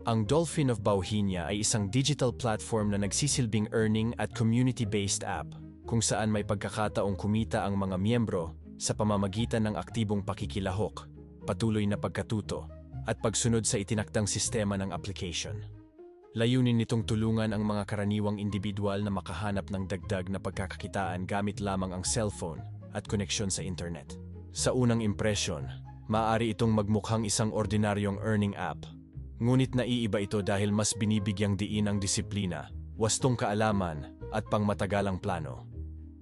Ang Dolphin of Bauhinia ay isang digital platform na nagsisilbing earning at community-based app kung saan may pagkakataong kumita ang mga miyembro sa pamamagitan ng aktibong pakikilahok, patuloy na pagkatuto, at pagsunod sa itinakdang sistema ng application. Layunin nitong tulungan ang mga karaniwang individual na makahanap ng dagdag na pagkakakitaan gamit lamang ang cellphone at koneksyon sa internet. Sa unang impresyon, maaari itong magmukhang isang ordinaryong earning app. Ngunit naiiba ito dahil mas binibigyang diin ang disiplina, wastong kaalaman, at pangmatagalang plano.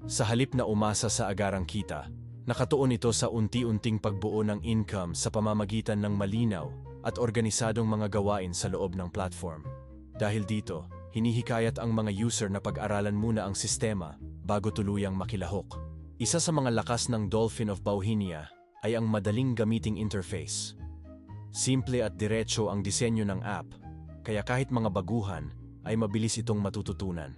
Sa halip na umasa sa agarang kita, nakatuon ito sa unti-unting pagbuo ng income sa pamamagitan ng malinaw at organisadong mga gawain sa loob ng platform. Dahil dito, hinihikayat ang mga user na pag-aralan muna ang sistema bago tuluyang makilahok. Isa sa mga lakas ng Dolphin of Bauhinia ay ang madaling gamiting interface. Simple at diretso ang disenyo ng app, kaya kahit mga baguhan ay mabilis itong matututunan.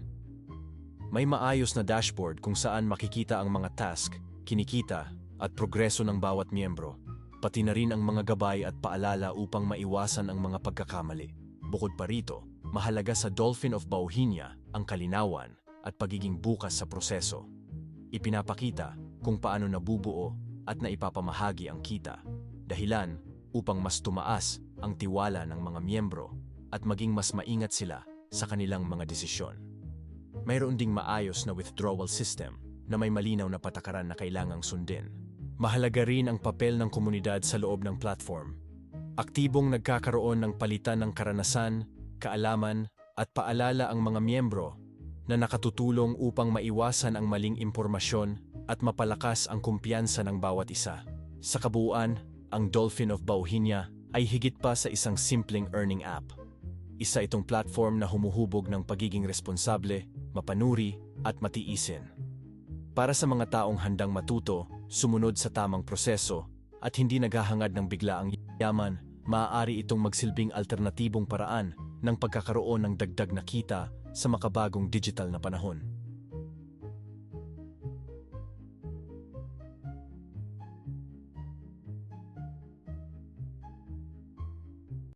May maayos na dashboard kung saan makikita ang mga task, kinikita, at progreso ng bawat miyembro, pati na rin ang mga gabay at paalala upang maiwasan ang mga pagkakamali. Bukod pa rito, mahalaga sa Dolphin of Bauhinia ang kalinawan at pagiging bukas sa proseso. Ipinapakita kung paano nabubuo at naipapamahagi ang kita, dahilan upang mas tumaas ang tiwala ng mga miyembro at maging mas maingat sila sa kanilang mga desisyon. Mayroon ding maayos na withdrawal system na may malinaw na patakaran na kailangang sundin. Mahalaga rin ang papel ng komunidad sa loob ng platform. Aktibong nagkakaroon ng palitan ng karanasan, kaalaman at paalala ang mga miyembro na nakatutulong upang maiwasan ang maling impormasyon at mapalakas ang kumpiyansa ng bawat isa. Sa kabuuan, ang Dolphin of Bauhinia ay higit pa sa isang simpleng earning app. Isa itong platform na humuhubog ng pagiging responsable, mapanuri, at matiisin. Para sa mga taong handang matuto, sumunod sa tamang proseso, at hindi naghahangad ng biglaang yaman, maaari itong magsilbing alternatibong paraan ng pagkakaroon ng dagdag na kita sa makabagong digital na panahon.